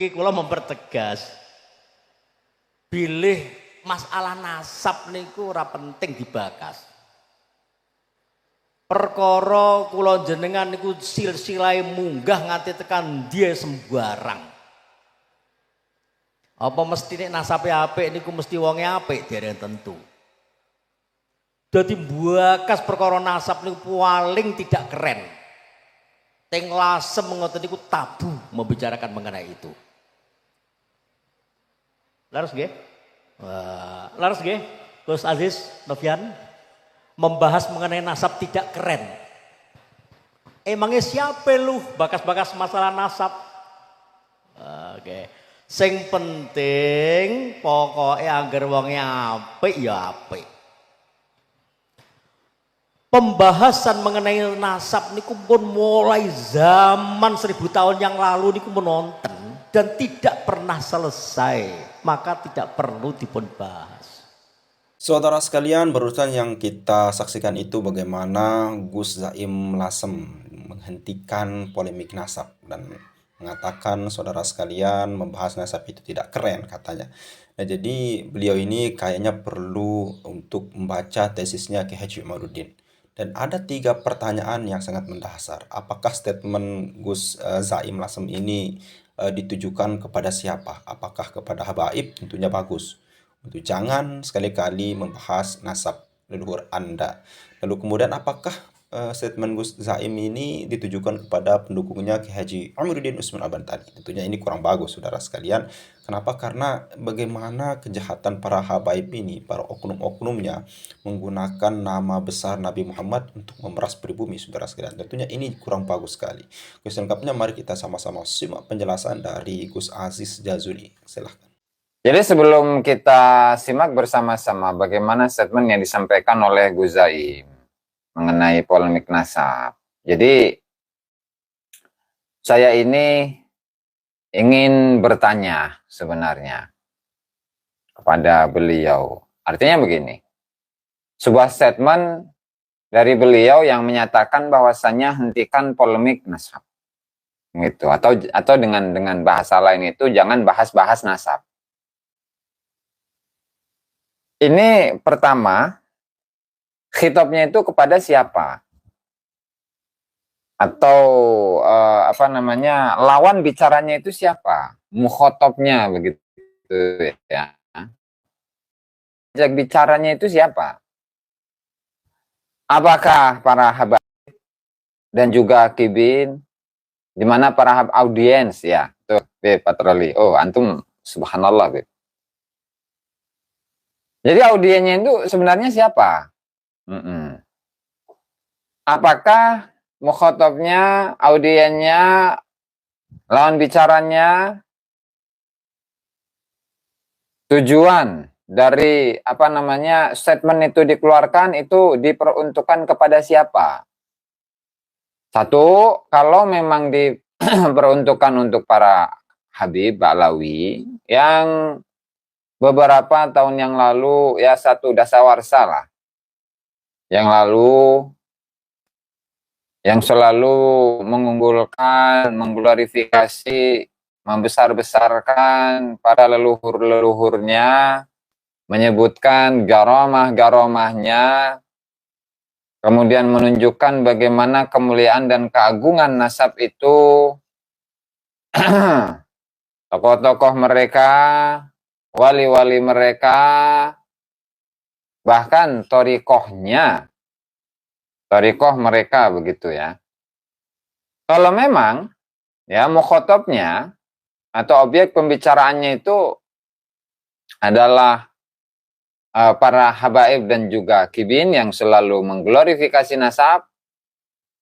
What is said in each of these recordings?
Iki kula mempertegas bilih masalah nasab niku ora penting dibakas. Perkara kula jenengan niku silsilahe munggah nganti tekan dia sembarang. Apa mesti nek nasabe apik niku mesti wonge apik dereng tentu. Dadi bakas perkara nasab niku paling tidak keren. Teng lasem ngoten niku tabu membicarakan mengenai itu. Laras nggih? Wah, laras nggih? Gus Aziz Novian membahas mengenai nasab tidak keren. Emangnya siapa lu bakas-bakas masalah nasab? Oke. Sing penting pokoknya angger wonge apik ya apik. Pembahasan mengenai nasab niku pun mulai zaman 1000 tahun yang lalu niku menonton dan tidak pernah selesai, maka tidak perlu dipun bahas. Saudara sekalian, barusan yang kita saksikan itu bagaimana Gus Zaim Lasem menghentikan polemik nasab dan mengatakan saudara sekalian membahas nasab itu tidak keren katanya. Nah, jadi beliau ini kayaknya perlu untuk membaca tesisnya Ki Haji Umaruddin. Dan ada 3 pertanyaan yang sangat mendasar. Apakah statement Gus Zaim Lasem ini ditujukan kepada siapa? Apakah kepada habaib? Tentunya bagus. Untuk jangan sekali-kali membahas nasab leluhur Anda. Lalu kemudian apakah statement Gus Zaim ini ditujukan kepada pendukungnya Ki Haji Amiruddin Usman Al-Bantani? Tentunya ini kurang bagus, saudara sekalian. Kenapa? Karena bagaimana kejahatan para habaib ini, para oknum-oknumnya menggunakan nama besar Nabi Muhammad untuk memeras pribumi, saudara sekalian. Tentunya ini kurang bagus sekali. Selengkapnya mari kita sama-sama simak penjelasan dari Gus Aziz Jazuli. Silahkan. Jadi sebelum kita simak bersama-sama bagaimana statement yang disampaikan oleh Gus Zaim mengenai polemik nasab. Jadi saya ini ingin bertanya sebenarnya kepada beliau. Artinya begini, sebuah statement dari beliau yang menyatakan bahwasannya hentikan polemik nasab. Gitu. Atau dengan bahasa lain itu jangan bahas-bahas nasab. Ini pertama, khitabnya itu kepada siapa? Atau lawan bicaranya itu siapa? Mukhotabnya begitu ya. Ajak bicaranya itu siapa? Apakah para habaib dan juga kibin? Di mana para audiens ya? Tuh, Patroli. Oh, antum subhanallah, Beb. Jadi audiennya itu sebenarnya siapa? Apakah mukhotabnya, audiennya, lawan bicaranya, tujuan dari statement itu dikeluarkan itu diperuntukkan kepada siapa? Satu, kalau memang diperuntukkan untuk para Habib Ba'lawi yang beberapa tahun yang lalu, ya satu dasawarsa lah, yang lalu yang selalu mengunggulkan, mengglorifikasi, membesar-besarkan para leluhur-leluhurnya, menyebutkan garomah-garomahnya, kemudian menunjukkan bagaimana kemuliaan dan keagungan nasab itu, tokoh-tokoh mereka, wali-wali mereka, bahkan torikoh mereka begitu ya. Kalau memang ya mukhotabnya atau objek pembicaraannya itu adalah para habaib dan juga kibin yang selalu mengglorifikasi nasab,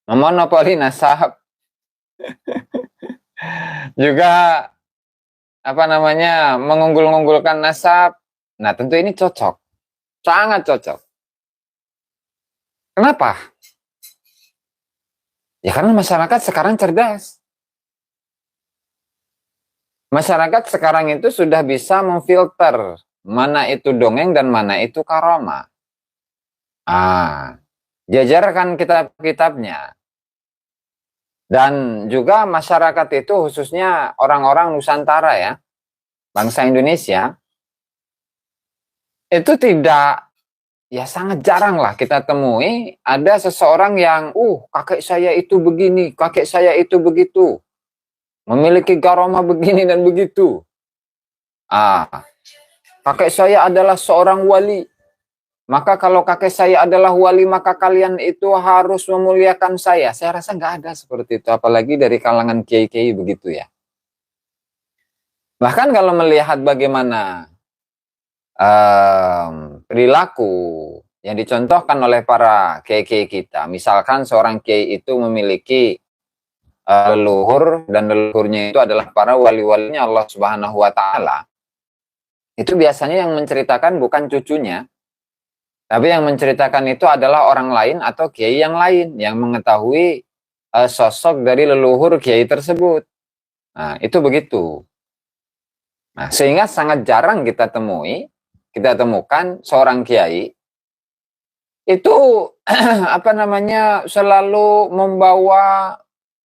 memonopoli nasab, juga mengunggul-unggulkan nasab. Nah, tentu ini cocok. Sangat cocok. Kenapa? Ya karena masyarakat sekarang cerdas. Masyarakat sekarang itu sudah bisa memfilter mana itu dongeng dan mana itu karomah. Jajarkan kitab-kitabnya. Dan juga masyarakat itu khususnya orang-orang Nusantara ya, bangsa Indonesia, itu tidak, ya sangat jarang lah kita temui ada seseorang yang, kakek saya itu begini, kakek saya itu begitu, memiliki karomah begini dan begitu. Kakek saya adalah seorang wali. Maka kalau kakek saya adalah wali, maka kalian itu harus memuliakan saya. Saya rasa nggak ada seperti itu, apalagi dari kalangan kiai-kiai begitu ya. Bahkan kalau melihat bagaimana perilaku yang dicontohkan oleh para kiai-kiai kita, misalkan seorang kiai itu memiliki leluhur, dan leluhurnya itu adalah para wali-walinya Allah Subhanahu wa Ta'ala, itu biasanya yang menceritakan bukan cucunya, tapi yang menceritakan itu adalah orang lain atau kiai yang lain yang mengetahui sosok dari leluhur kiai tersebut. Nah, itu begitu. Nah, sehingga sangat jarang kita temukan seorang kiai itu selalu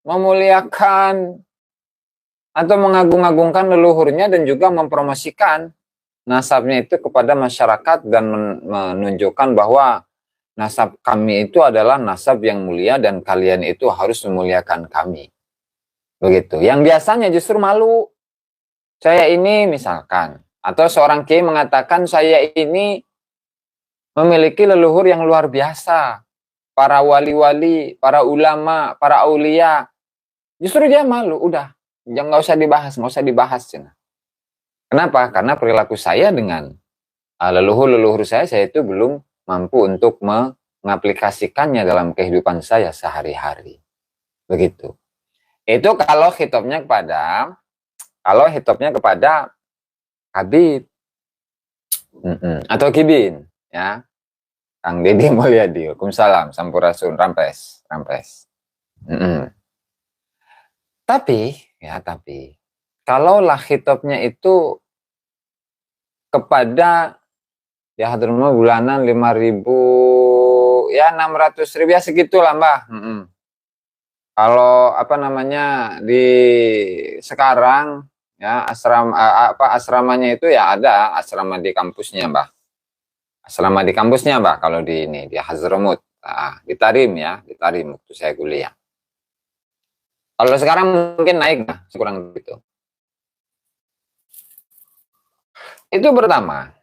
memuliakan atau mengagung-agungkan leluhurnya dan juga mempromosikan nasabnya itu kepada masyarakat dan menunjukkan bahwa nasab kami itu adalah nasab yang mulia dan kalian itu harus memuliakan kami. Begitu. Yang biasanya justru malu. Saya ini misalkan, atau seorang kiai mengatakan saya ini memiliki leluhur yang luar biasa. Para wali-wali, para ulama, para aulia. Justru dia malu, udah. Jangan, nggak usah dibahas. Kenapa? Karena perilaku saya dengan leluhur-leluhur saya itu belum mampu untuk mengaplikasikannya dalam kehidupan saya sehari-hari. Begitu. Itu kalau hitopnya kepada Habib atau Kibin, ya. Kang Deddy Mulyadi, Waalaikumsalam, Sampurasun, Rampes. Tapi kalaulah hitopnya itu kepada ya hadrama bulanan 5.000 ya 600.000 ya segitulah Mbah. Kalau di sekarang ya asramanya itu ya ada asrama di kampusnya Mbah. Asrama di kampusnya Mbah kalau di Hadramut. Di Tarim waktu saya kuliah. Kalau sekarang mungkin naik kurang begitu. Itu pertama.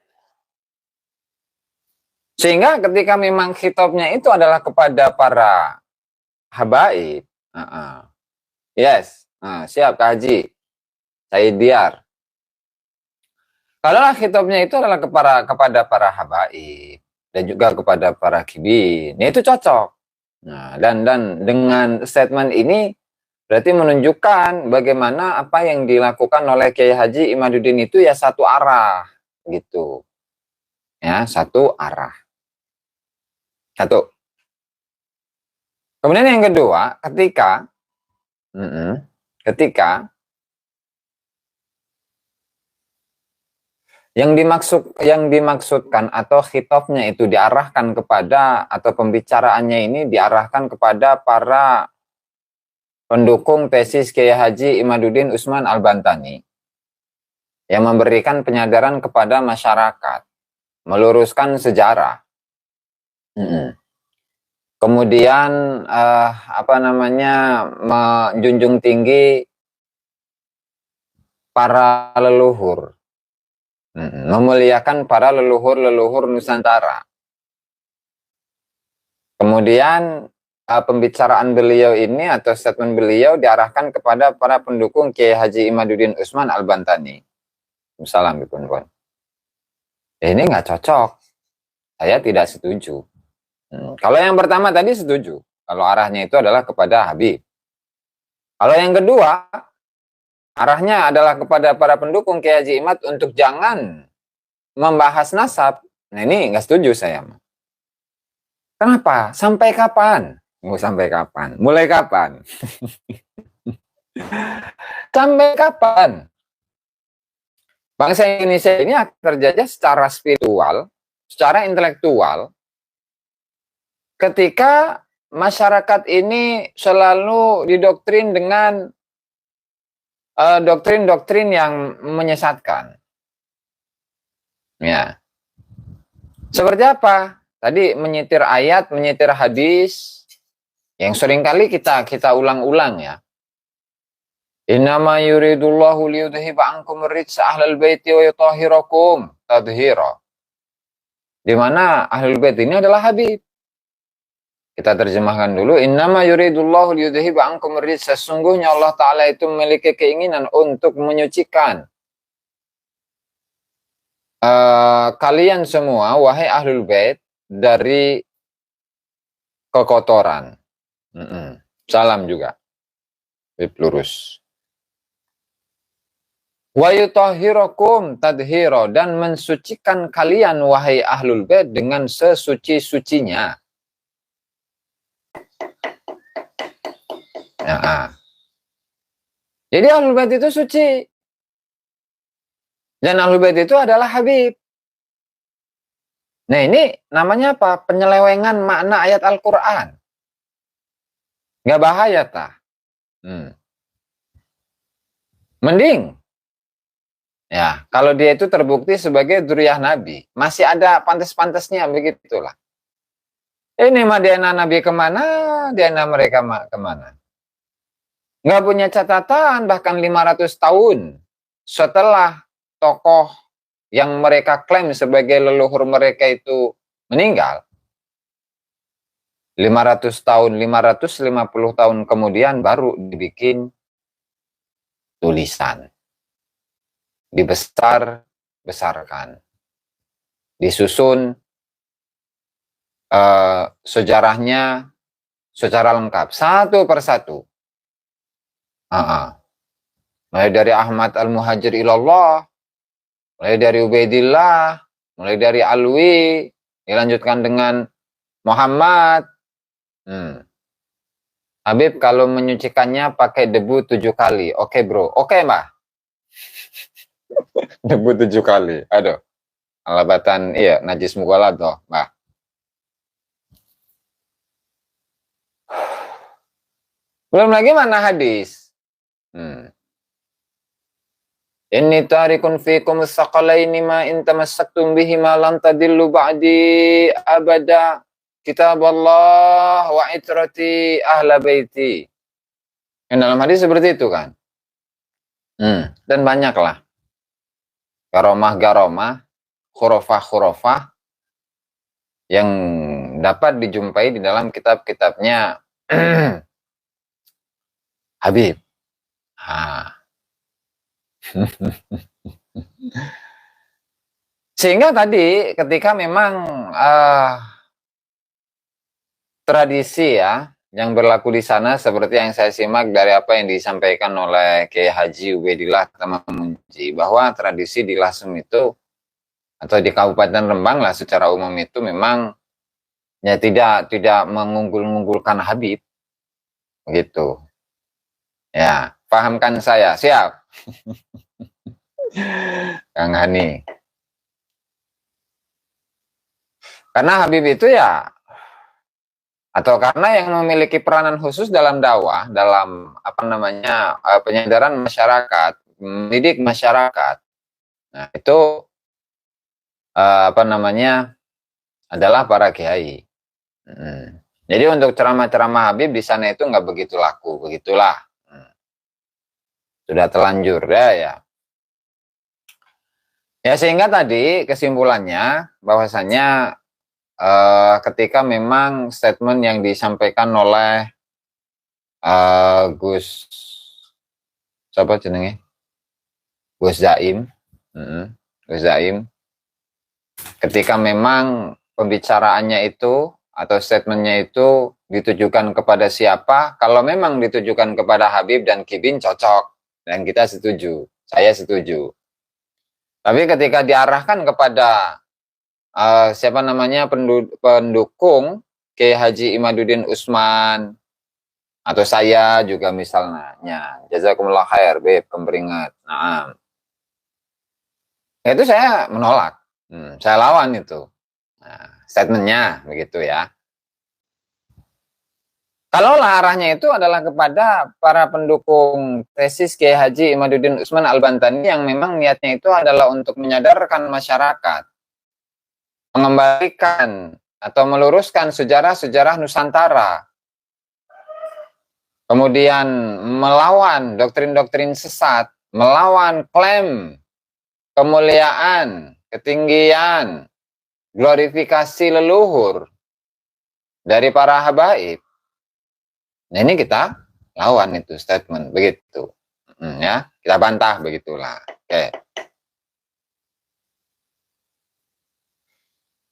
Sehingga ketika memang khitabnya itu adalah kepada para habaib, siap Kak Haji, Said Diar. Kalau khitabnya itu adalah kepada para habaib dan juga kepada para kibin, ya itu cocok. Nah, dan dengan statement ini berarti menunjukkan bagaimana apa yang dilakukan oleh Kiai Haji Imaduddin itu ya satu arah, gitu. Ya, satu arah. Satu. Kemudian yang kedua, ketika yang dimaksudkan atau khitabnya itu diarahkan kepada atau pembicaraannya ini diarahkan kepada para pendukung tesis Kiai Haji Imaduddin Usman Al-Bantani yang memberikan penyadaran kepada masyarakat, meluruskan sejarah. Kemudian menjunjung tinggi para leluhur, memuliakan para leluhur Nusantara. Kemudian pembicaraan beliau ini atau statement beliau diarahkan kepada para pendukung Kiai Haji Imaduddin Usman Al-Bantani. Salam dipun. Ini nggak cocok. Saya tidak setuju. Kalau yang pertama tadi setuju. Kalau arahnya itu adalah kepada Habib. Kalau yang kedua, arahnya adalah kepada para pendukung Kiai Haji Imad untuk jangan membahas nasab. Nah ini nggak setuju saya. Kenapa? Sampai kapan? Sampai kapan? Mulai kapan? Sampai kapan? Bangsa Indonesia ini akan terjajah secara spiritual, secara intelektual, ketika masyarakat ini selalu didoktrin dengan doktrin-doktrin yang menyesatkan. Ya. Seperti apa? Tadi menyitir ayat, menyitir hadis, yang seringkali kita ulang-ulang ya. Innama yuridullahu liyudhiba ankum rijsa ahlal baiti wa yutahhirakum tadhira. Di mana ahlul bait ini adalah Habib. Kita terjemahkan dulu. Innama yuridullahu liyudhiba ankum rijsa. Sesungguhnya Allah Ta'ala itu memiliki keinginan untuk menyucikan kalian semua, wahai ahlul bait, dari kekotoran. Salam juga. Habib lurus. Wa yutahhirakum tadhira, dan mensucikan kalian wahai ahlul bait dengan sesuci-sucinya. Nah, jadi ahlul bait itu suci. Dan ahlul bait itu adalah Habib. Nah, ini namanya apa? Penyelewengan makna ayat Al-Qur'an. Nggak bahaya tah? Mending ya, kalau dia itu terbukti sebagai dzurriyyah Nabi, masih ada pantas-pantasnya begitulah. Ini mah DNA Nabi kemana, DNA mereka kemana? Nggak punya catatan, bahkan 500 tahun setelah tokoh yang mereka klaim sebagai leluhur mereka itu meninggal. 500 tahun, 550 tahun kemudian baru dibikin tulisan. Dibesar-besarkan, disusun sejarahnya secara lengkap, satu persatu. Mulai dari Ahmad Al-Muhajir ilallah, mulai dari Ubaidillah, mulai dari Alwi, dilanjutkan dengan Muhammad. Habib kalau menyucikannya pakai debu 7 kali. Oke bro, oke mbak. Debu 7 kali. Aduh. Alabatan, iya, najis mughaladzah, Mbak. Belum lagi mana hadis. Inni tarikun fikum saqalaini ma in tamassaktum bihima lan tadillu ba'di abada. Kitab Allah wa itrati ahla baiti. Yang dalam hadis seperti itu kan. Dan banyaklah garomah-garomah, khurafah-khurafah yang dapat dijumpai di dalam kitab-kitabnya Habib. Sehingga tadi ketika memang tradisi ya yang berlaku di sana seperti yang saya simak dari apa yang disampaikan oleh Kiai Haji Ubaidillah Tamamunji, bahwa tradisi di Lasem itu atau di Kabupaten Rembang lah secara umum itu memang ya tidak mengunggul-unggulkan Habib gitu. Ya, pahamkan saya. Siap. Kang Hani. Karena Habib itu ya, atau karena yang memiliki peranan khusus dalam dakwah, dalam penyadaran masyarakat, mendidik masyarakat. Nah, itu adalah para kiai. Jadi untuk ceramah-ceramah Habib di sana itu nggak begitu laku, begitulah. Sudah terlanjur ya. Ya sehingga tadi kesimpulannya bahwasanya ketika memang statement yang disampaikan oleh Gus Zaim, Gus Zaim, ketika memang pembicaraannya itu atau statementnya itu ditujukan kepada siapa, kalau memang ditujukan kepada Habib dan Kibin cocok dan kita setuju, saya setuju. Tapi ketika diarahkan kepada pendukung Kiai Haji Imaduddin Usman atau saya juga misalnya, jazakumullah khair Beb, pemberingat. Nah, itu saya menolak, saya lawan itu. Nah, statementnya begitu ya. Kalaulah arahnya itu adalah kepada para pendukung tesis Kiai Haji Imaduddin Usman Al-Bantani yang memang niatnya itu adalah untuk menyadarkan masyarakat, mengembalikan atau meluruskan sejarah-sejarah Nusantara, kemudian melawan doktrin-doktrin sesat, melawan klaim kemuliaan, ketinggian, glorifikasi leluhur dari para habaib. Nah ini kita lawan itu statement begitu, ya kita bantah begitulah. Oke,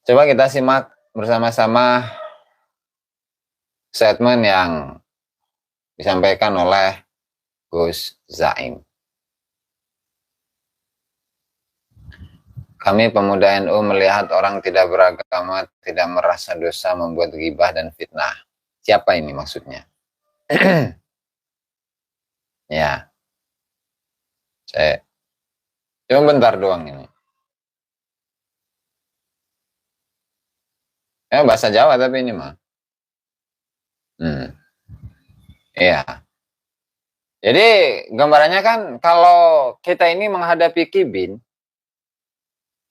coba kita simak bersama-sama statement yang disampaikan oleh Gus Zaim. Kami pemuda NU melihat orang tidak beragama tidak merasa dosa membuat ghibah dan fitnah. Siapa ini maksudnya? Ya, saya cuma bentar doang ini. Bahasa Jawa tapi ini mah. Iya. Jadi gambarannya kan kalau kita ini menghadapi kibin,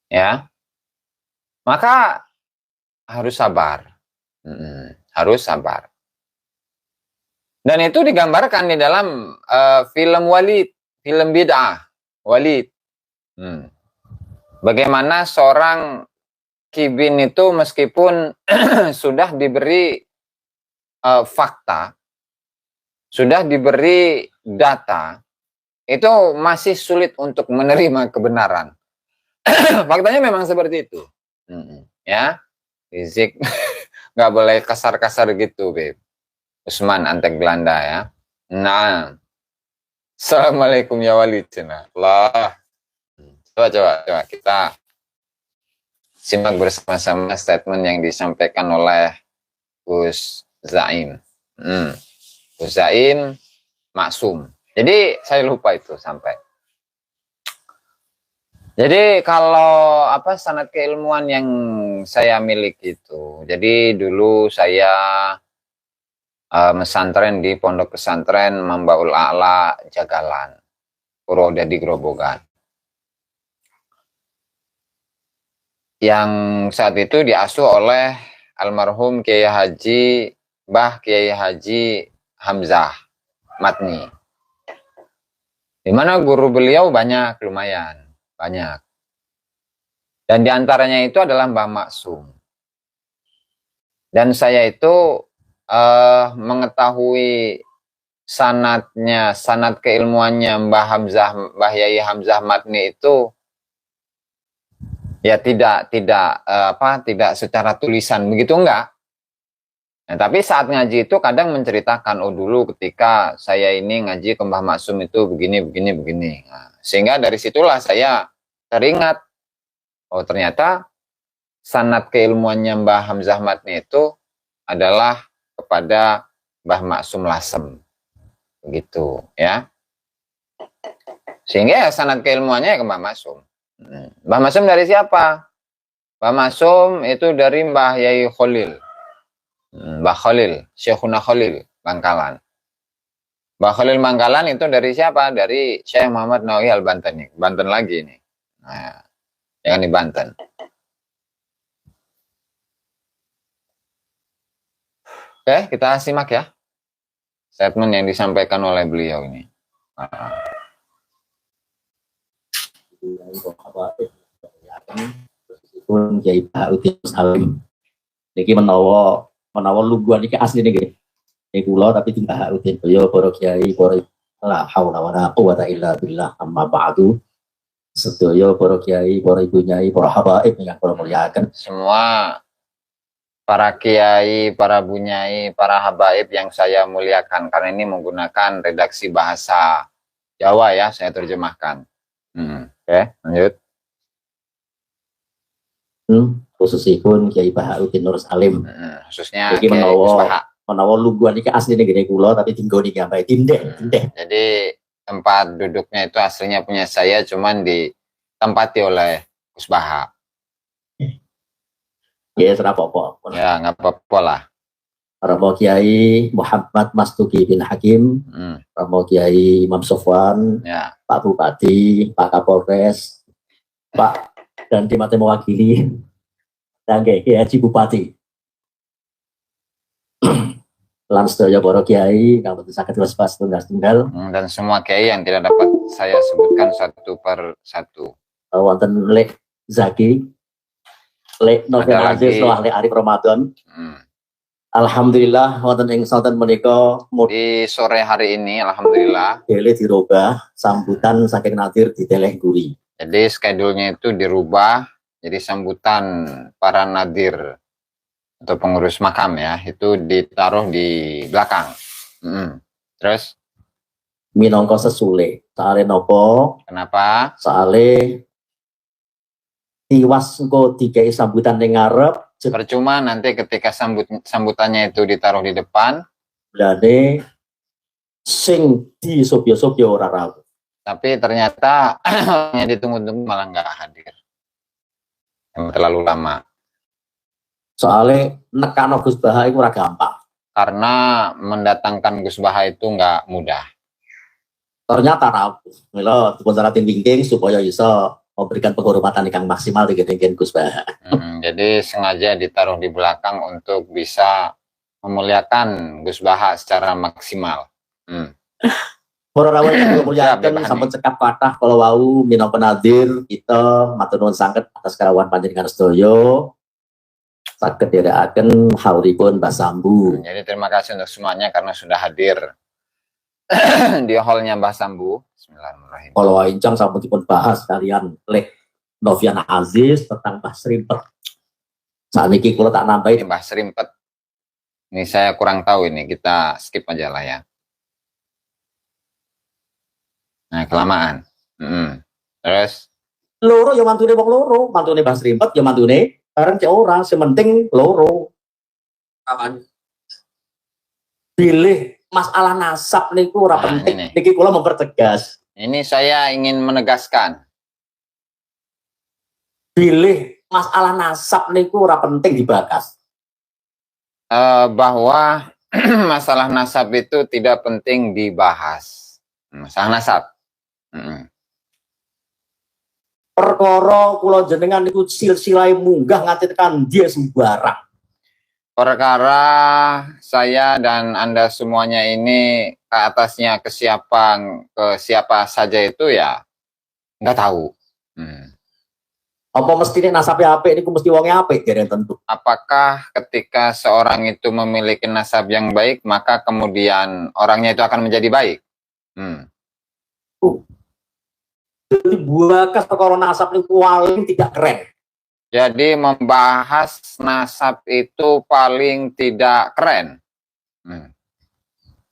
ya, maka harus sabar. Harus sabar. Dan itu digambarkan di dalam film Walid, film bid'ah, Walid. Bagaimana seorang kibin itu meskipun sudah diberi fakta, sudah diberi data, itu masih sulit untuk menerima kebenaran. Faktanya memang seperti itu. Ya, Rizik nggak boleh kasar-kasar gitu, Beb. Usman Antek Belanda ya. Nah, Assalamualaikum ya Walid. Allah. Coba kita simak bersama-sama statement yang disampaikan oleh Gus Zaim. Gus Zaim maksum. Jadi saya lupa itu sampai. Jadi kalau sanad keilmuan yang saya miliki itu. Jadi dulu saya mesantren di pondok pesantren Mambaul A'la Jagalan, Purwodadi Grobogan, yang saat itu diasuh oleh almarhum Kiai Haji Kiai Haji Hamzah Matni, di mana guru beliau lumayan banyak, dan diantaranya itu adalah Mbah Maksum. Dan saya itu mengetahui sanad keilmuannya Mbah Yai Hamzah Matni itu ya tidak secara tulisan begitu enggak. Nah, tapi saat ngaji itu kadang menceritakan, dulu ketika saya ini ngaji ke Mbah Maksum itu begini. Nah, sehingga dari situlah saya teringat, ternyata sanad keilmuannya Mbah Hamzah Matni itu adalah kepada Mbah Maksum Lasem, begitu ya. Sehingga ya sanad keilmuannya ke Mbah Maksum. Mbah Maksum dari siapa? Mbah Maksum itu dari Mbah Yai Khalil, Mbah Khalil, Syekhuna Khalil Bangkalan. Mbah Khalil Bangkalan itu dari siapa? Dari Syekh Muhammad Nawawi Al-Bantani, Banten lagi nih. Nah, yang di Banten. Oke, kita simak ya statement yang disampaikan oleh beliau ini. Pun Kiai Bahauddin Salim niki menawa luguan iki asli niki. Niki kula tapi di Bahauddin beliau para kiai para la haula wala quwata illa billah amma ba'du. Sedaya para kiai, para ibu nyai, para habaib yang kula muliakan. Semua para kiai, para bunyai, para habaib yang saya muliakan, karena ini menggunakan redaksi bahasa Jawa ya, saya terjemahkan. Oke, lanjut. Khususipun Kiai Bahauddin Nur Salim. Khususnya Kiai menawa luguan iki asline gene kula tapi tinggal niki sampai tindeh. Jadi tempat duduknya itu aslinya punya saya, cuman ditempati oleh Gus Baha. Ya, serap apa. Ya, nggak apa-apa lah. Romo Kiai Muhammad Mastuki bin Hakim, Romo Kiai Imam Sofwan, Ya. Pak Bupati, Pak Kapolres, Pak dan tim yang mewakili, dan Kiai Haji Bupati. Lan sedaya para kiai kang boten saged waspas tunggal-tunggal, Dan semua kiai yang tidak dapat saya sebutkan satu per satu. wonten Lek Zaki, Lek Novel Ada Aziz, lagi. Lek Arif Ramadan. Alhamdulillah wonten ing sonten menika Di sore hari ini alhamdulillah modele dirubah, sambutan saking nadir diteleh guri. jadi schedule-nya itu dirubah, jadi sambutan para nadir atau pengurus makam ya itu ditaruh di belakang. Terus Minangka sesule. Soale napa? kenapa? Soale tiwas engko dikai sambutan ning ngarep, Percuma nanti ketika sambutannya itu ditaruh di depan, jebulane sing disobyo-sobyo ora rawuh. tapi ternyata yang ditunggu-tunggu malah nggak hadir. Yang terlalu lama. Soale nekano Gus Baha iku ora gampang. Karena mendatangkan Gus Baha itu nggak mudah. Ternyata rawuh. Mila dipun saratin wingking supaya iso memberikan penghormatan yang maksimal dengan Gus Baha. Jadi sengaja ditaruh di belakang untuk bisa memuliakan Gus Baha secara maksimal. Para rawuh yang muliakan sampun cekap kathah kala wau minangka nadir kita matur nuwun sanget atas kawuhan panjenengan sedaya. Saged nderekaken hauripun Mbah Sambu. Jadi terima kasih untuk semuanya karena sudah hadir di hallnya Mbah Sambu. Bismillahirrahmanirrahim. Kalau incang sampun dipun bahas kalian Lek Noviana Aziz tentang Mbah Srimpet. Saat ini kalau tak nambahin Mbah Srimpet. Ini saya kurang tahu ini, kita skip aja lah ya. Nah, kelamaan. Terus loro ya mantune wong loro, mantune Mbah Srimpet ya mantune bareng cek ora, sementing loro. Kawan. Pilih masalah nasab niku ora penting. Niki kula mempertegas. Ini saya ingin menegaskan. Pilih masalah nasab niku ora penting dibahas. Bahwa masalah nasab itu tidak penting dibahas. Masalah nasab. Perkara kula jenengan niku silsilahe munggah nganti tekan dia sembarang. Perkara saya dan Anda semuanya ini ke atasnya ke siapa saja itu ya nggak tahu. Apa mestinya nasabnya apik niku mesti wonge apik dereng tentu. Apakah ketika seorang itu memiliki nasab yang baik maka kemudian orangnya itu akan menjadi baik? Jadi buakas perkara nasab niku paling tidak keren. Jadi membahas nasab itu paling tidak keren.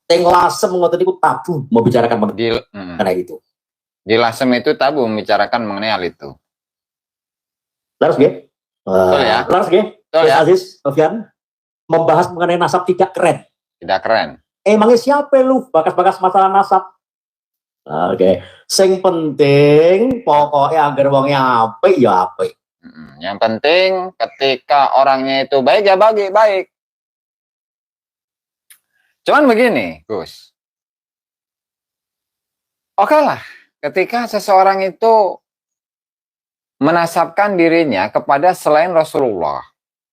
Teng lasem ngoten niku tabu membicarakan mengenai itu. Di lasem itu tabu membicarakan mengenai hal itu. Laras nggih? Betul ya? Laras nggih? Betul ya? Aziz, Sofian, membahas mengenai nasab tidak keren. Tidak keren. Emangnya siapa lu bakas-bakas masalah nasab? Oke. Sing penting pokoknya agar wongnya apik ya apik. Yang penting ketika orangnya itu baik ya baik. Cuman begini, Gus. Oke lah, ketika seseorang itu menasabkan dirinya kepada selain Rasulullah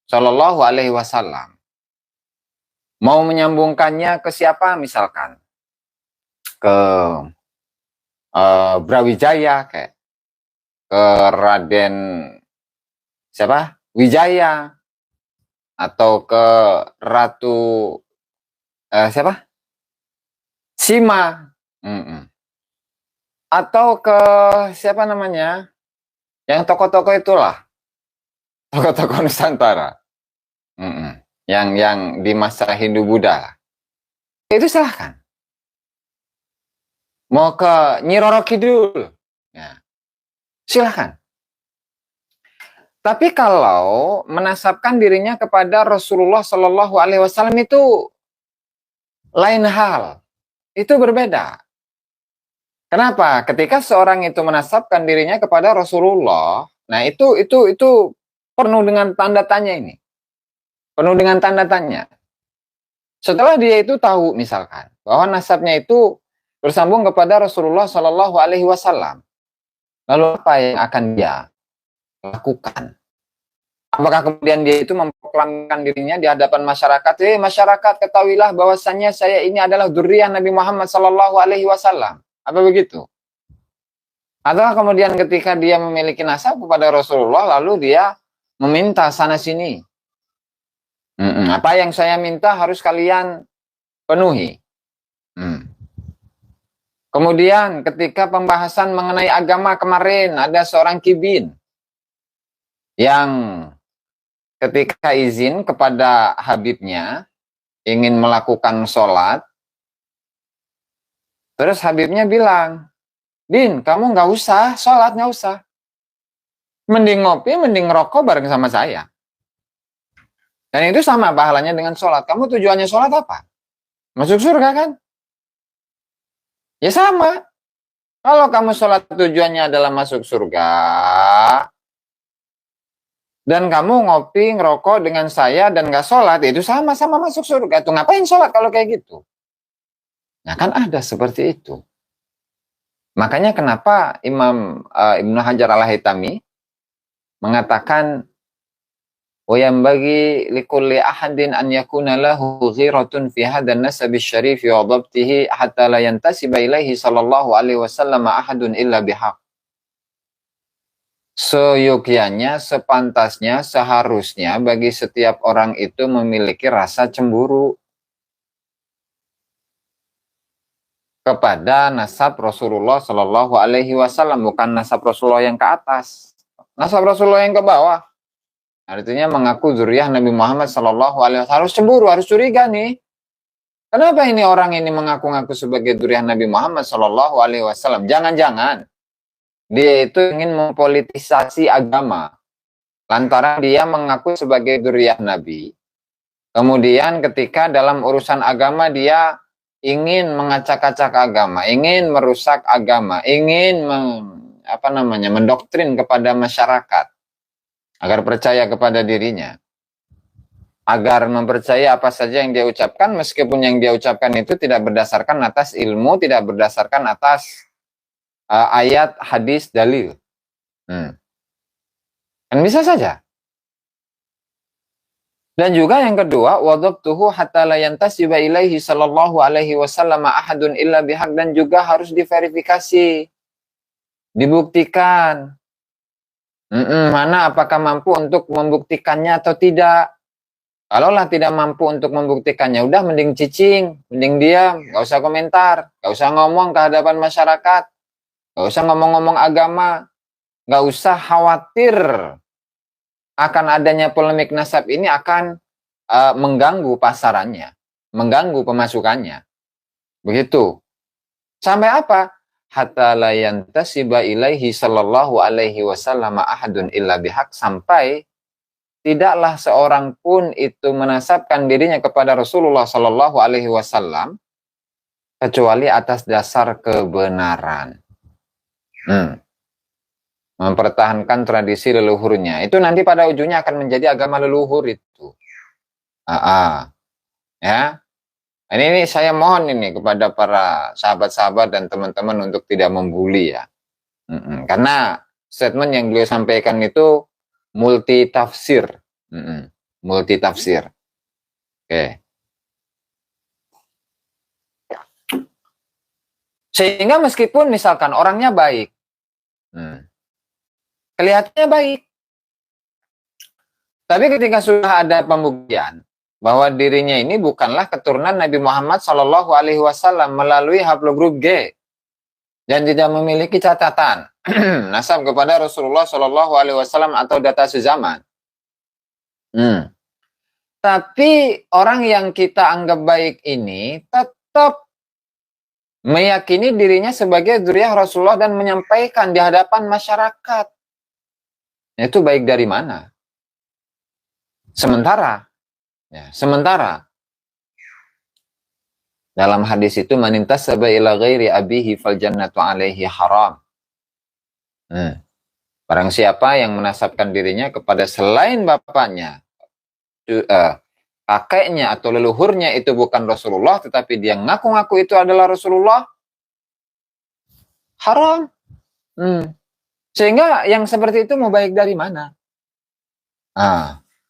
Shallallahu Alaihi Wasallam, mau menyambungkannya ke siapa misalkan? Ke Brawijaya kayak ke Raden siapa? Wijaya atau ke Ratu siapa? Sima. Atau ke siapa namanya? Yang tokoh-tokoh itulah. Tokoh-tokoh Nusantara. Yang di masa Hindu Buddha lah. Itu silahkan. Mau ke Nyi Roro Kidul, ya, silahkan. Tapi kalau menasabkan dirinya kepada Rasulullah Shallallahu Alaihi Wasallam itu lain hal, itu berbeda. Kenapa? Ketika seorang itu menasabkan dirinya kepada Rasulullah, nah itu penuh dengan tanda tanya ini, penuh dengan tanda tanya. Setelah dia itu tahu misalkan bahwa nasabnya itu bersambung kepada Rasulullah Shallallahu Alaihi Wasallam, lalu apa yang akan dia lakukan? Apakah kemudian dia itu memproklamkan dirinya di hadapan masyarakat? Masyarakat, ketahuilah bahwasannya saya ini adalah dzurriyyah Nabi Muhammad Shallallahu Alaihi Wasallam. Apa begitu? Atau kemudian ketika dia memiliki nasab kepada Rasulullah, lalu dia meminta sana sini. Apa yang saya minta harus kalian penuhi. Kemudian ketika pembahasan mengenai agama kemarin, ada seorang kibin yang ketika izin kepada Habibnya ingin melakukan sholat, terus Habibnya bilang, Bin, kamu nggak usah sholat, nggak usah. Mending ngopi, mending rokok bareng sama saya. Dan itu sama pahalanya dengan sholat. Kamu tujuannya sholat apa? Masuk surga kan? Ya sama. Kalau kamu sholat tujuannya adalah masuk surga, dan kamu ngopi, ngerokok dengan saya dan nggak sholat, itu sama-sama masuk surga. Tuh ngapain sholat kalau kayak gitu? Nah kan ada seperti itu. Makanya kenapa Imam Ibnu Hajar al-Haytami mengatakan وَيَنْبَغِي لِكُلِّ أَحَدٍ أَنْ يَكُونَ لَهُ غِيرَةٌ فِي هَذَا النَّسَبِ الشَّرِيفِ وَضَبْطِهِ حَتَّى لَا يَنْتَسِبَ إِلَيْهِ صَلَّى اللَّهُ عَلَيْهِ وَسَلَّمَ أَحَدٌ إِلَّا بِحَقٍّ. Seyogyanya, sepantasnya, seharusnya bagi setiap orang itu memiliki rasa cemburu kepada nasab Rasulullah Shallallahu Alaihi Wasallam, bukan nasab Rasulullah yang ke atas, nasab Rasulullah yang ke bawah. Artinya mengaku dzurriyyah Nabi Muhammad Shallallahu Alaihi Wasallam, harus cemburu, harus curiga nih. Kenapa ini orang ini mengaku-ngaku sebagai dzurriyyah Nabi Muhammad Shallallahu Alaihi Wasallam? Jangan-jangan dia itu ingin mempolitisasi agama, lantaran dia mengaku sebagai dzurriyyah Nabi. Kemudian ketika dalam urusan agama dia ingin mengacak-acak agama, ingin merusak agama, ingin mendoktrin kepada masyarakat agar percaya kepada dirinya, agar mempercaya apa saja yang dia ucapkan, meskipun yang dia ucapkan itu tidak berdasarkan atas ilmu, tidak berdasarkan atas ayat, hadis, dalil. Kan bisa saja. Dan juga yang kedua, wadabtuhu hatta la yantasiba ilaihi sallallahu alaihi wasallam ahadun illa bihaq, dan juga harus diverifikasi, dibuktikan. Mana apakah mampu untuk membuktikannya atau tidak. Kalaulah tidak mampu untuk membuktikannya, udah mending cicing, mending diam, gak usah komentar, gak usah ngomong ke hadapan masyarakat, gak usah ngomong-ngomong agama, gak usah khawatir akan adanya polemik nasab ini akan mengganggu pasarannya, mengganggu pemasukannya. Begitu. Sampai apa? Hatta la yantasiba ilaihi sallallahu alaihi wasallam ahadun illa bihaq, sampai tidaklah seorang pun itu menasabkan dirinya kepada Rasulullah sallallahu alaihi wasallam kecuali atas dasar kebenaran. Mempertahankan tradisi leluhurnya. Itu nanti pada ujungnya akan menjadi agama leluhur itu. Ya. Ini saya mohon ini kepada para sahabat-sahabat dan teman-teman untuk tidak membuli ya. Karena statement yang beliau sampaikan itu multi tafsir. Multi tafsir. Oke. Sehingga meskipun misalkan orangnya baik, kelihatannya baik, tapi ketika sudah ada pembuktian bahwa dirinya ini bukanlah keturunan Nabi Muhammad Shallallahu Alaihi Wasallam melalui haplogrup G dan tidak memiliki catatan nasab kepada Rasulullah Shallallahu Alaihi Wasallam atau data sezaman. Tapi orang yang kita anggap baik ini tetap meyakini dirinya sebagai dzurriyyah Rasulullah dan menyampaikan di hadapan masyarakat. Itu baik dari mana? Sementara dalam hadis itu manintasaba ila ghairi abihi fal jannatu alaihi haram. Barang siapa yang menasabkan dirinya kepada selain bapaknya, kakeknya atau leluhurnya itu bukan Rasulullah, tetapi dia ngaku-ngaku itu adalah Rasulullah, haram. Sehingga yang seperti itu mau baik dari mana?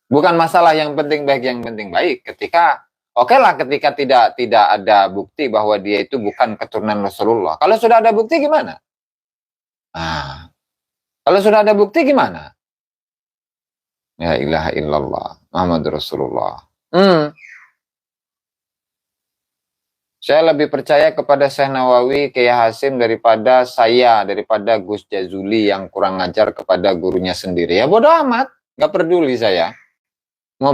Bukan masalah yang penting baik, yang penting baik. Ketika oke lah, ketika tidak ada bukti bahwa dia itu bukan keturunan Rasulullah. Kalau sudah ada bukti gimana? Kalau sudah ada bukti gimana? Ya ilaha illallah Muhammad Rasulullah. Saya lebih percaya kepada Syekh Nawawi, Kiai Hasim daripada Gus Jazuli yang kurang ajar kepada gurunya sendiri. Ya bodoh amat, nggak peduli saya. Mau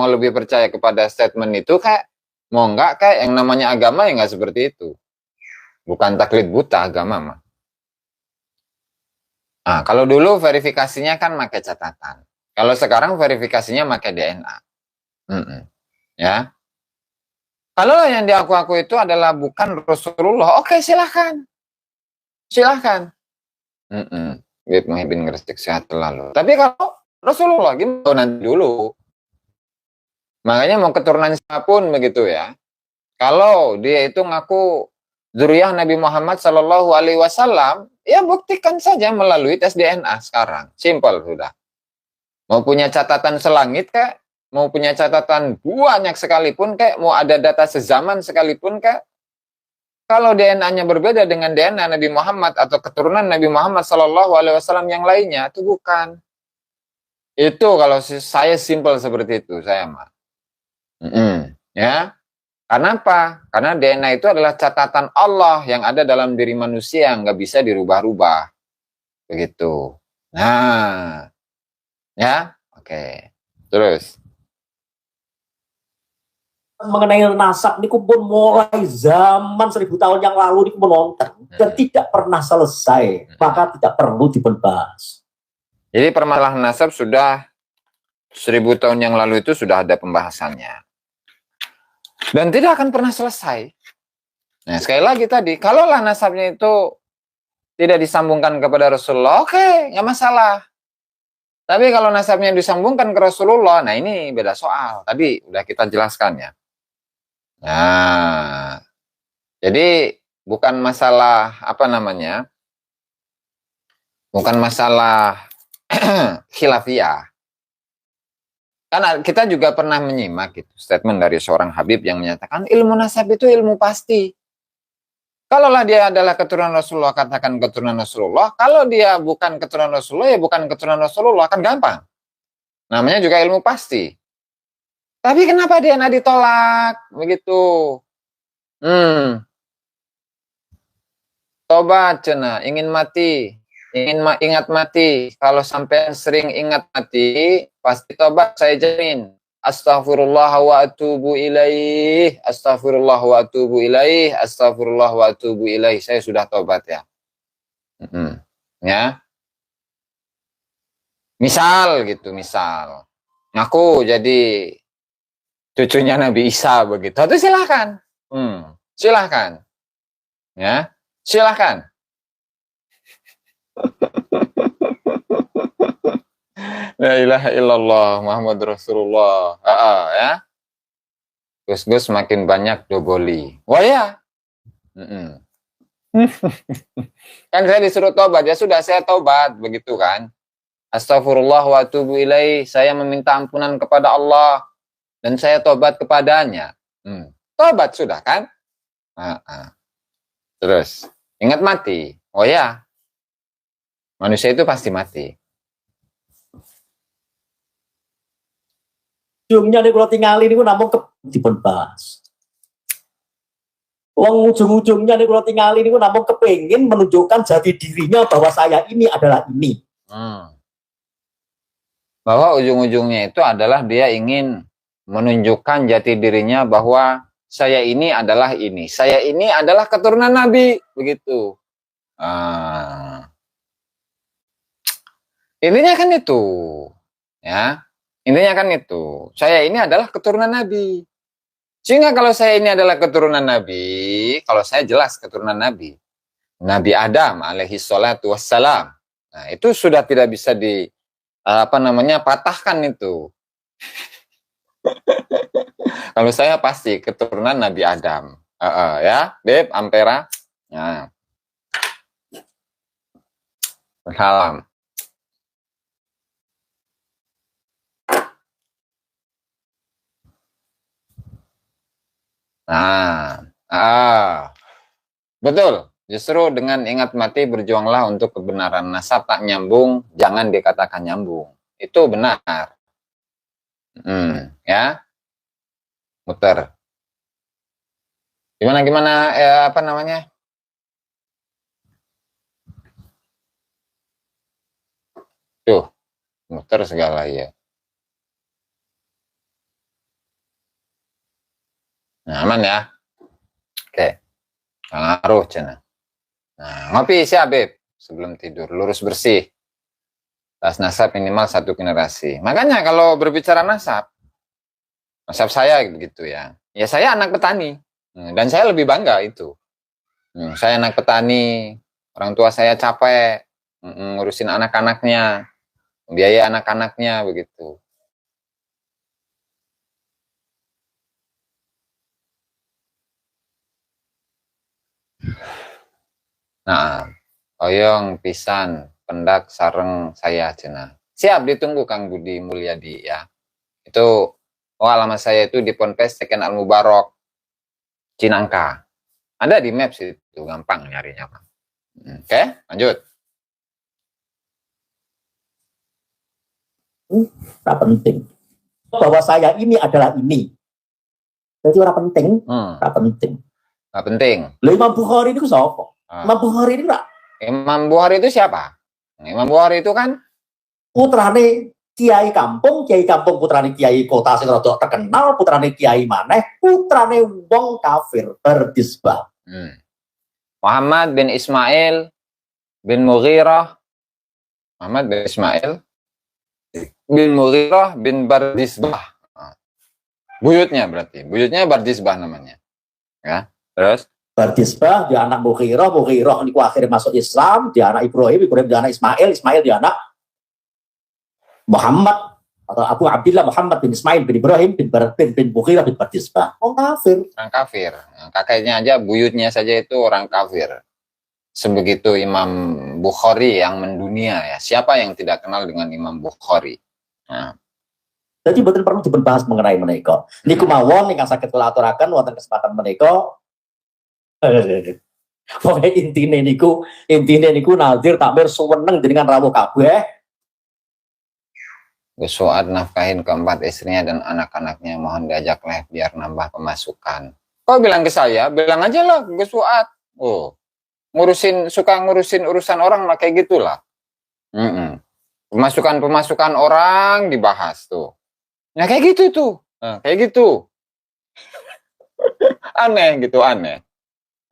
lebih percaya kepada statement itu kayak, mau nggak kayak yang namanya agama ya nggak seperti itu. Bukan taklid buta agama mah. Kalau dulu verifikasinya kan pakai catatan. Kalau sekarang verifikasinya pakai DNA. Ya. Kalau yang diaku-aku itu adalah bukan Rasulullah, oke silahkan. Silahkan. Bib Muhyiddin Gresik sehat selalu. Tapi kalau Rasulullah gimana nanti dulu. Makanya mau keturunan siapapun begitu ya. Kalau dia itu ngaku zuriyah Nabi Muhammad Sallallahu Alaihi Wasallam, ya buktikan saja melalui tes DNA sekarang. Simpel sudah. Mau punya catatan selangit kayak, mau punya catatan banyak sekalipun kayak, mau ada data sezaman sekalipun kayak, kalau DNA-nya berbeda dengan DNA Nabi Muhammad atau keturunan Nabi Muhammad Sallallahu Alaihi Wasallam yang lainnya, itu bukan. Itu kalau saya simpel seperti itu, saya mah. Ya. Karena apa? Karena DNA itu adalah catatan Allah yang ada dalam diri manusia yang nggak bisa dirubah-rubah. Begitu. Nah. Ya. Oke. Terus. Mengenai nasab ini pun mulai zaman 1000 tahun yang lalu ini menonton dan tidak pernah selesai, maka tidak perlu dibahas. Jadi permasalahan nasab sudah 1000 tahun yang lalu itu sudah ada pembahasannya. Dan tidak akan pernah selesai. Nah, sekali lagi tadi, kalaulah nasabnya itu tidak disambungkan kepada Rasulullah, oke, nggak masalah. Tapi kalau nasabnya disambungkan ke Rasulullah, nah ini beda soal. Tadi udah kita jelaskan ya. Nah, jadi bukan masalah bukan masalah khilafiyah. Karena kita juga pernah menyimak gitu, statement dari seorang Habib yang menyatakan ilmu nasab itu ilmu pasti. Kalaulah dia adalah keturunan Rasulullah, katakan keturunan Rasulullah. Kalau dia bukan keturunan Rasulullah, ya bukan keturunan Rasulullah. Kan gampang. Namanya juga ilmu pasti. Tapi kenapa DNA ditolak? Begitu. Tobat cena, ingin mati. Ingat mati. Kalau sampai sering ingat mati, pasti tobat saya jamin. Astaghfirullah wa atubu ilaih. Astaghfirullah wa atubu ilaih. Astaghfirullah wa atubu ilaih. Saya sudah tobat ya. Ya. Misal gitu, misal. Ngaku jadi cucunya Nabi Isa begitu. Itu silahkan. Silahkan. Ya. Silahkan. La ilaha illallah Muhammad Rasulullah. Ya. Gus-gus makin banyak doboli. Wah ya. Kan saya disuruh tobat. Ya sudah, saya tobat. Begitu kan. Astaghfirullah wa atubu ilaih. Saya meminta ampunan kepada Allah. Dan saya tobat kepadanya. Tobat sudah kan. Terus. Ingat mati. Oh ya. Manusia itu pasti mati. Ujungnya nih kalau tinggal ini namun dipun bahas. Ujung-ujungnya nih kalau tinggal ini namun kepengin menunjukkan jati dirinya bahwa saya ini adalah ini. Bahwa ujung-ujungnya itu adalah dia ingin menunjukkan jati dirinya bahwa saya ini adalah ini. Saya ini adalah keturunan Nabi. Begitu. Intinya kan itu. Ya. Intinya kan itu. Saya ini adalah keturunan Nabi. Sehingga kalau saya ini adalah keturunan Nabi, kalau saya jelas keturunan Nabi. Nabi Adam alaihi salatu wassalam. Nah, itu sudah tidak bisa patahkan itu. Kalau saya pasti keturunan Nabi Adam. Ya, Beb, Ampera. Nah, salam. Nah, betul. Justru dengan ingat mati berjuanglah untuk kebenaran. Nasab tak nyambung, jangan dikatakan nyambung. Itu benar. Ya, muter. Gimana apa namanya? Tuh, muter segala ya. Nah, aman ya. Oke. Ngaruh cina. Nah, ngopi siap, Beb. Sebelum tidur, lurus bersih. Tas nasab minimal 1 generasi. Makanya kalau berbicara nasab saya begitu ya. Ya saya anak petani. Dan saya lebih bangga itu. Saya anak petani, orang tua saya capek ngurusin anak-anaknya, biaya anak-anaknya begitu. Nah, oyong pisan pendak sareng saya cina. Siap ditunggu Kang Budi Mulyadi ya. Itu alamat saya itu di Ponpes Teken Al Mubarok Cinangka. Ada di Maps itu, gampang nyarinya, Bang. Oke, lanjut. Tak penting. Bahwa saya ini adalah ini. Jadi orang penting, tak penting. Tak penting. Imam Bukhari itu siapa? Imam Bukhari ini enggak? Imam Bukhari itu siapa? Imam Bukhari itu kan putrane kiai kampung putrane kiai kota sing rada terkenal, putrane kiai maneh, putrane wong kafir berdisbah. Muhammad bin Ismail bin Mughirah. Muhammad bin Ismail bin Mughirah bin Bardisbah. Buyutnya berarti. Buyutnya Bardisbah namanya. Ya, terus Bardisbah dia anak Mughirah niku akhirnya masuk Islam, dia anak Ibrahim dia anak Ismail dia anak Muhammad atau Abu Abdillah Muhammad bin Ismail bin Ibrahim bin Mughirah bin Bardisbah. Oh kafir. Orang kafir. Kakeknya aja, buyutnya saja itu orang kafir. Sebegitu Imam Bukhari yang mendunia ya. Siapa yang tidak kenal dengan Imam Bukhari? Nah. Jadi betul perlu dibahas mengenai mereka. Niku mawon ingkang saged kula aturaken wonten kesempatan menika. Pokoknya intine niku nazir takmir suweneng dengan rawuh kabeh. Gus Fuad nafkahin keempat istrinya dan anak-anaknya, mohon diajak live biar nambah pemasukan. Kau bilang ke saya, bilang aja lah Gus Fuad. Oh, suka ngurusin urusan orang lah kayak gitulah. Pemasukan orang dibahas tuh. Nah kayak gitu tuh, kayak gitu. Aneh gitu, aneh.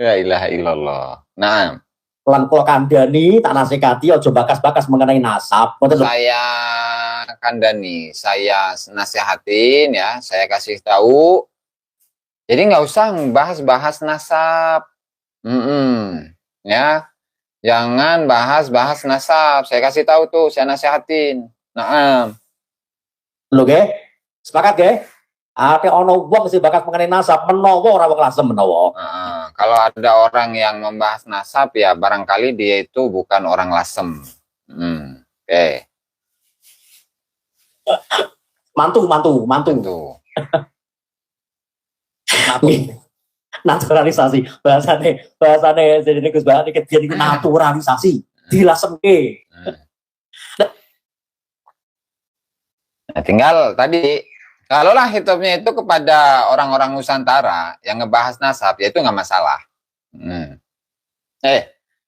Ya ilaha illallah. Nah, lan kula kandhani tak nasekati aja bakas-bakas mengenai nasab. Saya kandhani, saya nasihatin ya, saya kasih tahu. Jadi nggak usah bahas-bahas nasab. Ya. Jangan bahas-bahas nasab. Saya kasih tahu tuh, saya nasihatin. Nah, lho nggih. Sepakat nggih? Ate ono wong sing bakas mengenai nasab menawa ora wong lasem menawa. Kalau ada orang yang membahas nasab ya barangkali dia itu bukan orang lasem. Oke. Mantu. Naturalisasi bahasane jadi Gus Bahane kejadian itu naturalisasi dilasemke. Nah, tinggal tadi kalaulah hitopnya itu kepada orang-orang Nusantara yang ngebahas nasab, ya itu nggak masalah.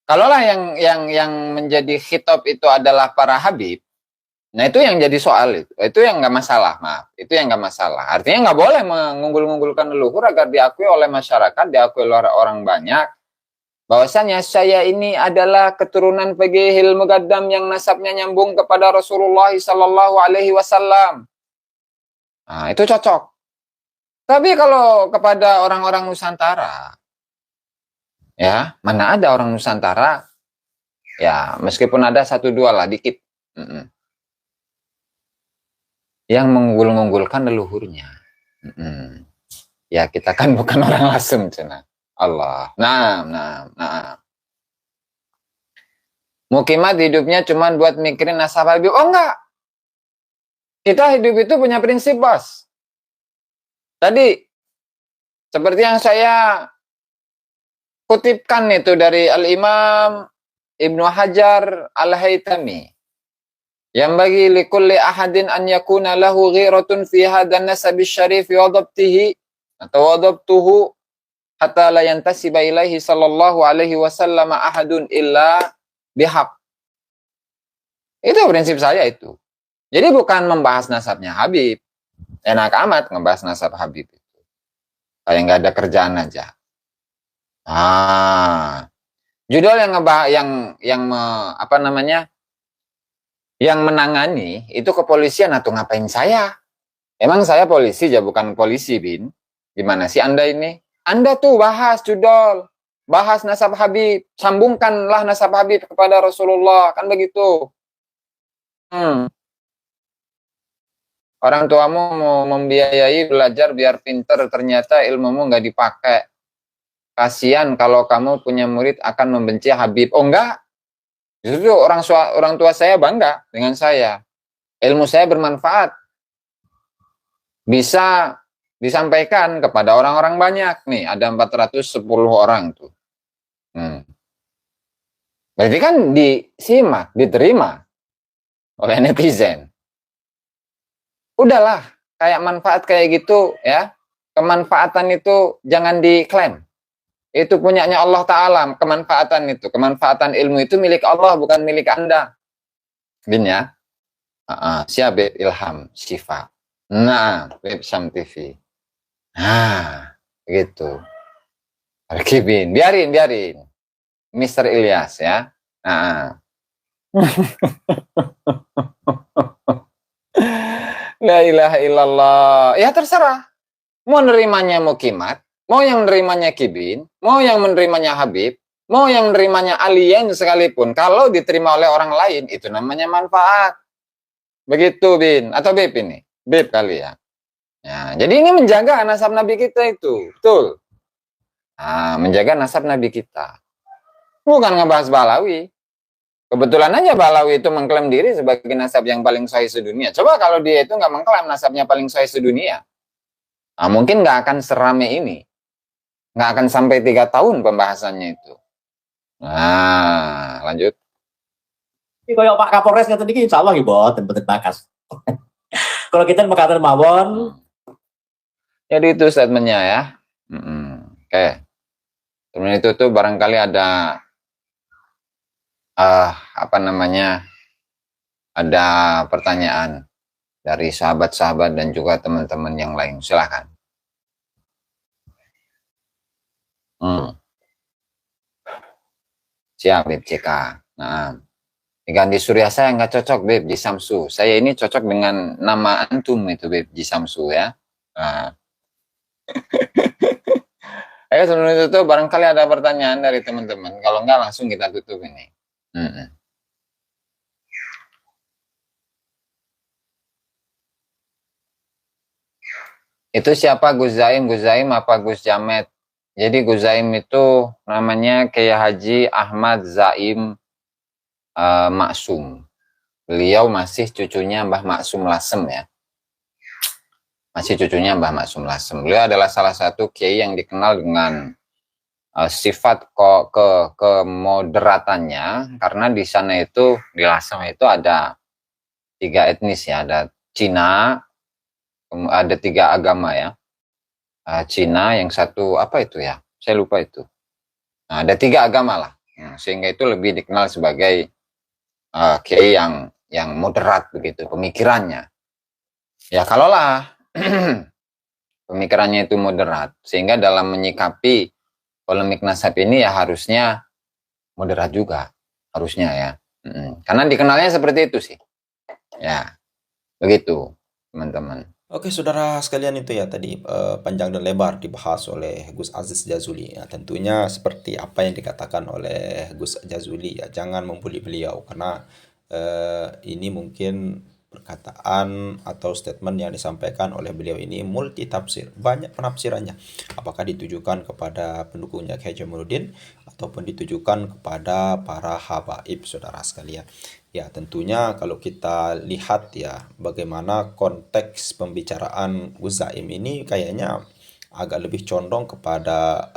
Kalaulah yang menjadi hitop itu adalah para habib, nah itu yang jadi soal itu yang nggak masalah, maaf, itu yang nggak masalah. Artinya nggak boleh mengunggul-unggulkan leluhur agar diakui oleh masyarakat, diakui oleh orang banyak. Bahwasanya saya ini adalah keturunan Pegihil Mugaddam yang nasabnya nyambung kepada Rasulullah Sallallahu Alaihi Wasallam. Nah, itu cocok. Tapi kalau kepada orang-orang Nusantara, ya mana ada orang Nusantara, ya meskipun ada 1-2 lah dikit. yang mengunggul-unggulkan leluhurnya. Ya kita kan bukan orang Lasem, cina. Allah. Nah. Mukimat hidupnya cuma buat mikirin nasab Habib. Oh enggak. Kita hidup itu punya prinsip, bos. Tadi, seperti yang saya kutipkan itu dari Al-Imam Ibnu Hajar Al-Haytami. Yang bagi likulli ahadin an yakuna lahu ghiratun fi hadan nasabi syarif wa dhabtihi atau wadabtuhu hatta la yantasiba ilaihi sallallahu alaihi wasallam ahadun illa bihaq. Itu prinsip saya itu. Jadi bukan membahas nasabnya Habib. Enak amat ngebahas nasab Habib itu. Kayak nggak ada kerjaan aja. Judul yang ngebahas yang menangani itu kepolisian atau ngapain saya? Emang saya polisi ya, bukan polisi, Bin. Gimana sih Anda ini? Anda tuh bahas judul, bahas nasab Habib, sambungkanlah nasab Habib kepada Rasulullah, kan begitu. Orang tuamu mau membiayai belajar biar pinter, ternyata ilmumu nggak dipakai. Kasihan kalau kamu punya murid akan membenci Habib. Oh enggak, justru orang tua saya bangga dengan saya. Ilmu saya bermanfaat, bisa disampaikan kepada orang-orang banyak. Nih, ada 410 orang tuh. Berarti kan disimak, diterima oleh netizen. Udahlah, kayak manfaat kayak gitu ya. Kemanfaatan itu jangan diklaim. Itu punyanya Allah Ta'ala, kemanfaatan itu. Kemanfaatan ilmu itu milik Allah, bukan milik Anda. Bin ya? Siap, Beb Ilham, Syifa. Nah, Beb Sam TV. Nah, begitu. Oke, Bin. Biarin. Mr. Ilyas ya. La ilaha illallah. Ya terserah. Mau nerimanya Mukimat, mau yang nerimanya Kibin, mau yang menerimanya Habib, mau yang menerimanya alien sekalipun, kalau diterima oleh orang lain, itu namanya manfaat. Begitu, Bin. Atau Beb ini? Beb kali ya. Jadi ini menjaga nasab Nabi kita itu. Betul. Menjaga nasab Nabi kita. Bukan ngebahas Balawi. Kebetulan aja Balawi itu mengklaim diri sebagai nasab yang paling sahih sedunia. Coba kalau dia itu nggak mengklaim nasabnya paling sahih sedunia, mungkin nggak akan serame ini. Nggak akan sampai 3 tahun pembahasannya itu. Lanjut. Ini kayak Pak Kapolres ngeten iki insyaallah nggih mboten bakas. Kalau kita mengatakan mawon. Jadi itu statementnya ya. Oke. Kemudian itu tuh barangkali ada ada pertanyaan dari sahabat-sahabat dan juga teman-teman yang lain. Silakan. Siap, Beb CK. Ganti Surya saya nggak cocok, Beb, di Samsu. Saya ini cocok dengan nama antum itu, Beb, di Samsu ya. Ayo sebelum itu tuh barangkali ada pertanyaan dari teman-teman. Kalau nggak langsung kita tutup ini. Itu siapa Gus Zaim? Gus Zaim apa Gus Jamet? Jadi Gus Zaim itu namanya Kiai Haji Ahmad Zaim Maksum. Beliau masih cucunya Mbah Maksum Lasem ya. Masih cucunya Mbah Maksum Lasem. Beliau adalah salah satu kiai yang dikenal dengan sifat kemoderatannya, karena di sana itu, di Lasem itu ada 3 etnis ya, ada Cina, ada 3 agama ya. Cina, yang satu apa itu ya? Saya lupa itu. Ada 3 agama lah, sehingga itu lebih dikenal sebagai kiai yang moderat begitu pemikirannya. Ya kalaulah pemikirannya itu moderat, sehingga dalam menyikapi polemik nasab ini ya harusnya moderat juga, harusnya ya. Karena dikenalnya seperti itu sih. Ya, begitu teman-teman. Oke, saudara sekalian, itu ya tadi panjang dan lebar dibahas oleh Gus Aziz Jazuli. Tentunya seperti apa yang dikatakan oleh Gus Jazuli ya, jangan membuli beliau karena ini mungkin perkataan atau statement yang disampaikan oleh beliau ini multi tafsir, banyak penafsirannya. Apakah ditujukan kepada pendukungnya Kiai Jamaluddin ataupun ditujukan kepada para habaib, saudara sekalian. Ya, tentunya kalau kita lihat ya bagaimana konteks pembicaraan Gus Zaim ini kayaknya agak lebih condong kepada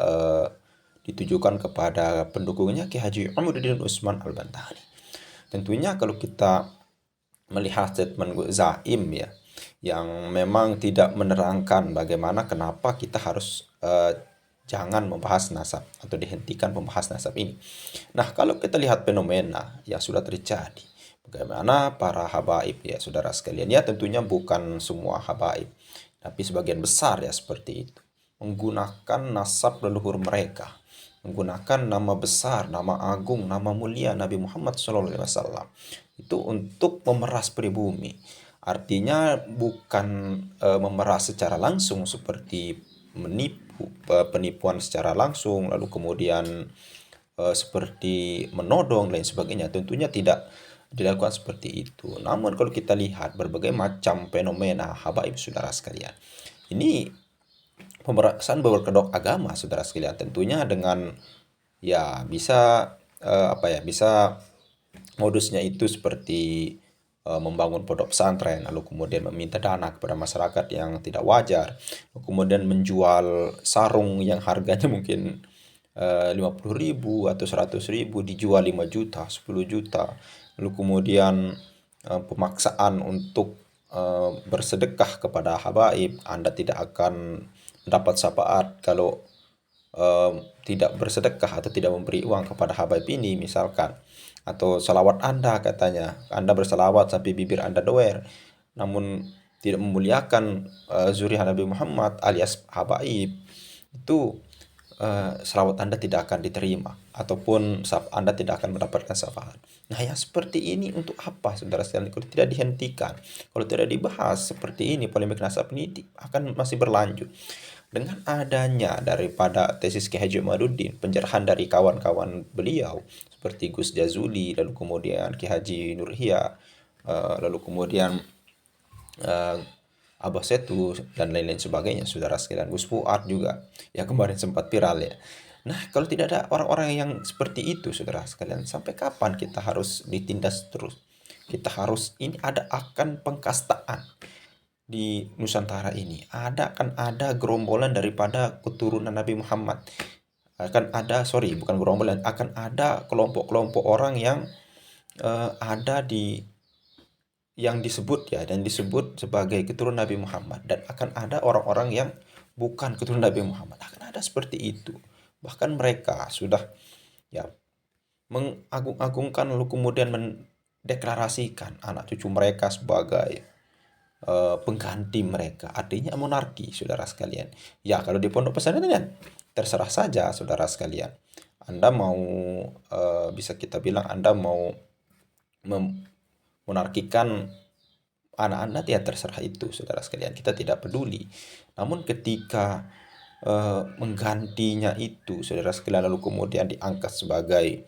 ditujukan kepada pendukungnya Ki Haji Imuddin Usman Al-Bantani. Tentunya kalau kita melihat statement Gus Zaim ya, yang memang tidak menerangkan bagaimana kenapa kita harus jangan membahas nasab atau dihentikan membahas nasab ini. Nah, kalau kita lihat fenomena yang sudah terjadi, bagaimana para habaib ya saudara sekalian, ya tentunya bukan semua habaib, tapi sebagian besar ya seperti itu, menggunakan nasab leluhur mereka, menggunakan nama besar, nama agung, nama mulia Nabi Muhammad SAW itu untuk memeras pribumi. Artinya bukan memeras secara langsung seperti menipu, penipuan secara langsung, lalu kemudian seperti menodong lain sebagainya. Tentunya tidak dilakukan seperti itu. Namun kalau kita lihat berbagai macam fenomena habaib saudara sekalian, ini pemerasan berkedok agama saudara sekalian, tentunya dengan ya bisa bisa modusnya itu seperti membangun pondok pesantren, lalu kemudian meminta dana kepada masyarakat yang tidak wajar, kemudian menjual sarung yang harganya mungkin 50.000 atau 100.000 dijual 5 juta, 10 juta, lalu kemudian pemaksaan untuk bersedekah kepada habaib. Anda tidak akan mendapat syafaat kalau tidak bersedekah atau tidak memberi uang kepada habaib ini misalkan. Atau salawat Anda katanya, Anda bersalawat sampai bibir Anda doer, namun tidak memuliakan zuriat Nabi Muhammad alias habaib, itu salawat Anda tidak akan diterima ataupun Anda tidak akan mendapatkan syafaat. Nah, yang seperti ini untuk apa saudara sekalian kalau tidak dihentikan, kalau tidak dibahas seperti ini, polemik nasab ini akan masih berlanjut. Dengan adanya daripada tesis Ki Haji Imuddin, penjarahan dari kawan-kawan beliau seperti Gus Jazuli, lalu kemudian Ki Haji Nurhia, lalu kemudian Abah Setu dan lain-lain sebagainya, saudara sekalian, Gus Fuad juga yang kemarin sempat viral ya. Nah, kalau tidak ada orang-orang yang seperti itu, saudara sekalian, sampai kapan kita harus ditindas terus? Kita harus, ini akan pengkastaan di Nusantara ini. Akan ada gerombolan daripada keturunan Nabi Muhammad. Bukan gerombolan, akan ada kelompok-kelompok orang yang ada di yang disebut ya dan disebut sebagai keturunan Nabi Muhammad, dan akan ada orang-orang yang bukan keturunan Nabi Muhammad. Akan ada seperti itu. Bahkan mereka sudah ya mengagung-agungkan lalu kemudian mendeklarasikan anak cucu mereka sebagai pengganti mereka, artinya monarki, saudara sekalian. Ya, kalau di pondok pesantren terserah saja, saudara sekalian. Anda mau bisa kita bilang Anda mau monarkikan anak Anda, ya terserah itu, saudara sekalian. Kita tidak peduli. Namun ketika menggantinya itu, saudara sekalian, lalu kemudian diangkat sebagai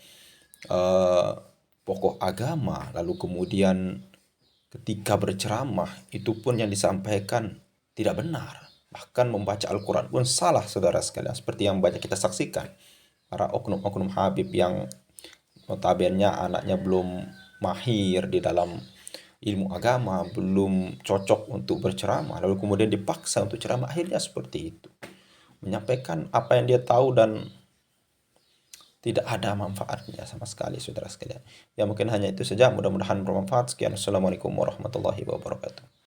pokok agama, lalu kemudian ketika berceramah itu pun yang disampaikan tidak benar, bahkan membaca Al-Quran pun salah, saudara sekalian, seperti yang banyak kita saksikan para oknum-oknum habib yang notabene anaknya belum mahir di dalam ilmu agama, belum cocok untuk berceramah, lalu kemudian dipaksa untuk ceramah, akhirnya seperti itu, menyampaikan apa yang dia tahu dan tidak ada manfaatnya sama sekali, saudara sekalian. Ya, mungkin hanya itu saja, mudah-mudahan bermanfaat. Sekian, assalamualaikum warahmatullahi wabarakatuh.